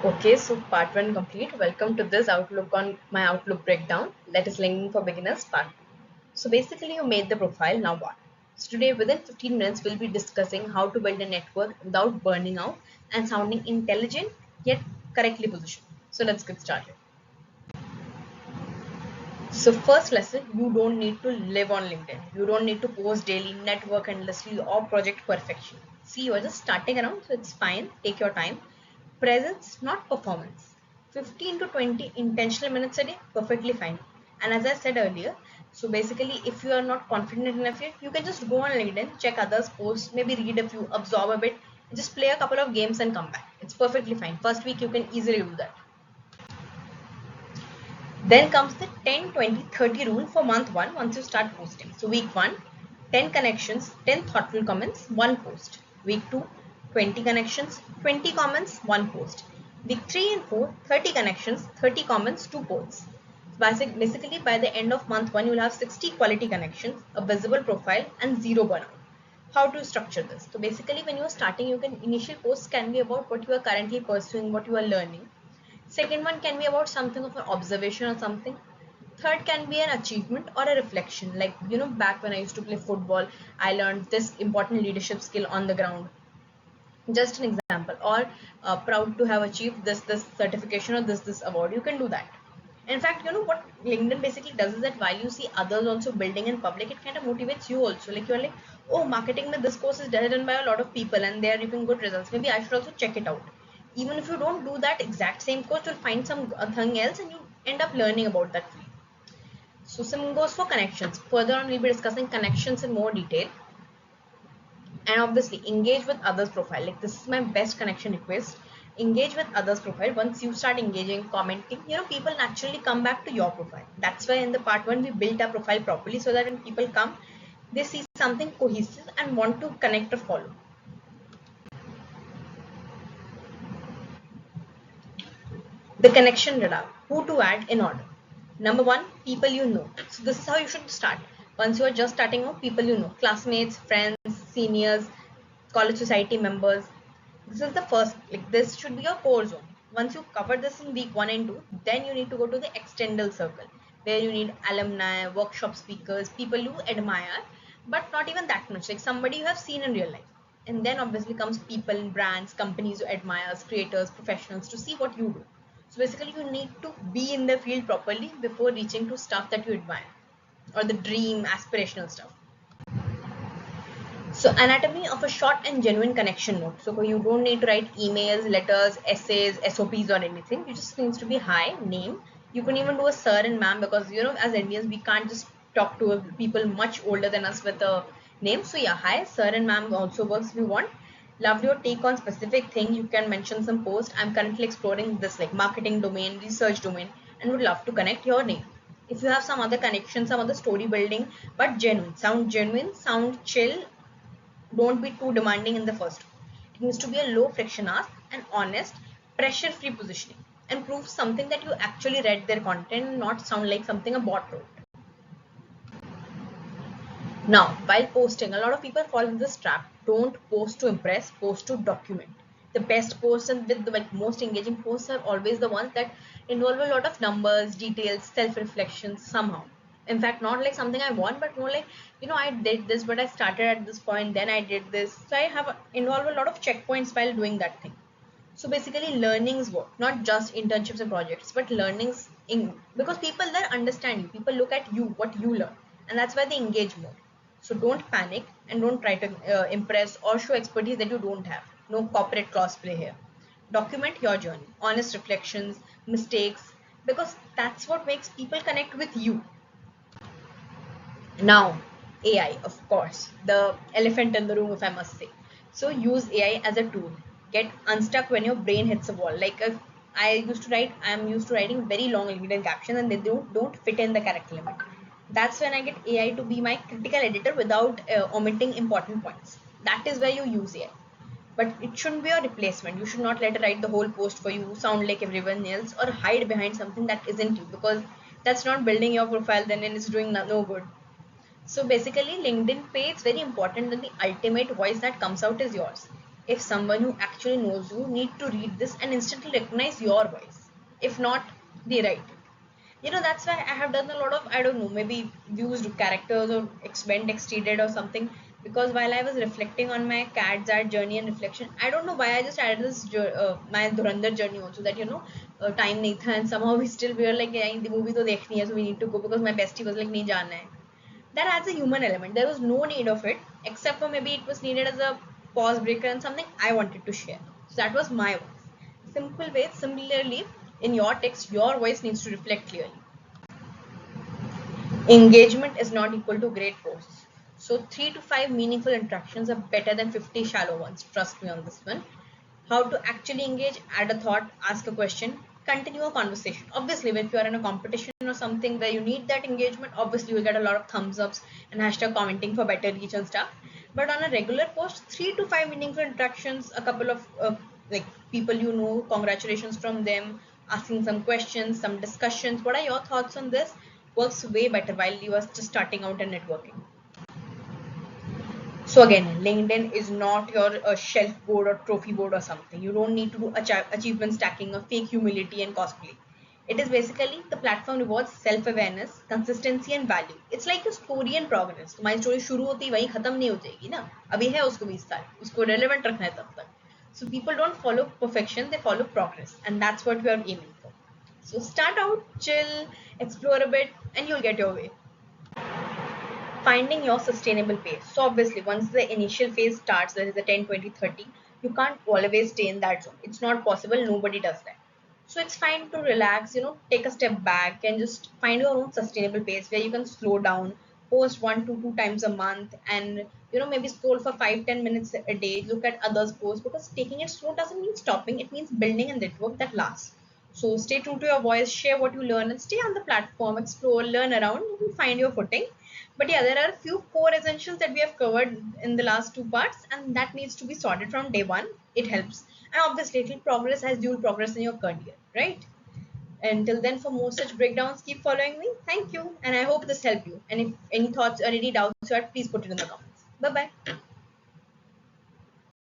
Okay, so part one complete. Welcome to this Outlook on my Outlook breakdown. That is LinkedIn for Beginners part two. So basically, you made the profile. Now what? So today, within 15 minutes, we'll be discussing how to build a network without burning out and sounding intelligent yet correctly positioned. So let's get started. So first lesson, you don't need to live on LinkedIn. You don't need to post daily, network endlessly, or project perfection. See, you're just starting around, so it's fine. Take your time. Presence, not performance. 15 to 20 intentional minutes a day, perfectly fine. And as I said earlier, so basically, if you are not confident enough yet, you can just go on LinkedIn, check others' posts, maybe read a few, absorb a bit, just play a couple of games and come back. It's perfectly fine. First week, you can easily do that. Then comes the 10, 20, 30 rule for month one once you start posting. So week one, 10 connections, 10 thoughtful comments, one post. Week two, 20 connections, 20 comments, one post. Week three and four, 30 connections, 30 comments, two posts. Basically, by the end of month one, you will have 60 quality connections, a visible profile, and zero burnout. How to structure this? So basically, when you are starting, you can initial posts can be about what you are currently pursuing, what you are learning. Second one can be about something of an observation or something. Third can be an achievement or a reflection. Like, back when I used to play football, I learned this important leadership skill on the ground. Just an example. Or proud to have achieved this certification or this award. You can do that. In fact, what LinkedIn basically does is that while you see others also building in public, it kind of motivates you also. Like you're like, oh, marketing with this course is done by a lot of people and they are reaping good results. Maybe I should also check it out. Even if you don't do that exact same course, you'll find something else and you end up learning about that field. So same goes for connections. Further on, we'll be discussing connections in more detail. And obviously engage with others profile. Like this is my best connection request. Engage with others profile. Once you start engaging, commenting, people naturally come back to your profile. That's why in the part one we built our profile properly, so that when people come, they see something cohesive and want to connect or follow. The connection radar. Who to add in order. Number one, people you know. So this is how you should start. Once you are just starting out, people you know, classmates, friends, seniors, college society members. This is the first, like this should be your core zone. Once you cover this in week one and two, then you need to go to the external circle where you need alumni, workshop speakers, people you admire, but not even that much, like somebody you have seen in real life. And then obviously comes people, brands, companies you admire, creators, professionals to see what you do. So basically, you need to be in the field properly before reaching to stuff that you admire or the dream, aspirational stuff. So anatomy of a short and genuine connection note. So you don't need to write emails, letters, essays, SOPs or anything. You just needs to be hi, name. You can even do a sir and ma'am because as Indians we can't just talk to people much older than us with a name. So yeah, hi, sir and ma'am also works if you want. Love your take on specific thing. You can mention some post. I'm currently exploring this like marketing domain, research domain, and would love to connect your name. If you have some other connection, some other story building, but genuine, sound chill, don't be too demanding in the first one. It needs to be a low friction ask and honest, pressure free positioning and prove something that you actually read their content and not sound like something a bot wrote. Now, while posting, a lot of people fall into this trap. Don't post to impress, post to document. The best posts and with the most engaging posts are always the ones that involve a lot of numbers, details, self-reflections somehow. In fact, not like something I want, but more like, I did this, but I started at this point, then I did this. So I have involved a lot of checkpoints while doing that thing. So basically learnings work, not just internships and projects, but learnings in because people there understand you. People look at you, what you learn, and that's why they engage more. So don't panic and don't try to impress or show expertise that you don't have. No corporate cosplay here. Document your journey, honest reflections, mistakes, because that's what makes people connect with you. Now, AI, of course, the elephant in the room, if I must say. So use AI as a tool. Get unstuck when your brain hits a wall. Like if I'm used to writing very long LinkedIn captions and they don't fit in the character limit. That's when I get AI to be my critical editor without omitting important points. That is where you use AI. But it shouldn't be a replacement. You should not let it write the whole post for you, sound like everyone else, or hide behind something that isn't you, because that's not building your profile then and it's doing no good. So basically, LinkedIn page is very important that the ultimate voice that comes out is yours. if someone who actually knows you need to read this and instantly recognize your voice. If not, they write it. That's why I have done a lot of, I don't know, maybe used characters or went exceeded or something, because while I was reflecting on my cat's art journey and reflection, I don't know why I just added this my Dhurandhar journey also, that time nahi tha and somehow we were like, yeah, the movie to dekhni hai, so we need to go, because my bestie was like, nahi jana hai. That adds a human element. There was no need of it, except for maybe it was needed as a pause breaker and something I wanted to share. So that was my voice. Simple way. Similarly, in your text, your voice needs to reflect clearly. Engagement is not equal to great posts. So 3 to 5 meaningful interactions are better than 50 shallow ones. Trust me on this one. How to actually engage: add a thought, ask a question, continue a conversation. Obviously, if you are in a competition or something where you need that engagement, obviously you'll get a lot of thumbs ups and hashtag commenting for better reach and stuff. But on a regular post, 3 to 5 meaningful interactions, a couple of like people congratulations from them, asking some questions, some discussions. What are your thoughts on this? Works way better while you are just starting out and networking. So again, LinkedIn is not your shelf board or trophy board or something. You don't need to do achievement stacking or fake humility and cosplay. It is basically the platform rewards self-awareness, consistency and value. It's like a story and progress. तुम्हारी story शुरू होती है वहीं खत्म नहीं हो जाएगी ना. अभी है उसको 20 साल, उसको relevant रखना है तब तक. So people don't follow perfection, they follow progress, and that's what we are aiming for. So start out, chill, explore a bit, and you'll get your way. Finding your sustainable pace. So obviously, once the initial phase starts, there is a 10, 20, 30, you can't always stay in that zone. It's not possible. Nobody does that. So it's fine to relax, take a step back and just find your own sustainable pace where you can slow down, post 1 to 2 times a month, and maybe scroll for 5, 10 minutes a day, look at others posts, because taking it slow doesn't mean stopping. It means building a network that lasts. So stay true to your voice, share what you learn, and stay on the platform, explore, learn around, you will find your footing. But yeah, there are a few core essentials that we have covered in the last two parts, and that needs to be sorted from day one. It helps. And obviously, it will progress as you will progress in your career, right? Until then, for more such breakdowns, keep following me. Thank you. And I hope this helped you. And if any thoughts or any doubts you had, please put it in the comments. Bye bye.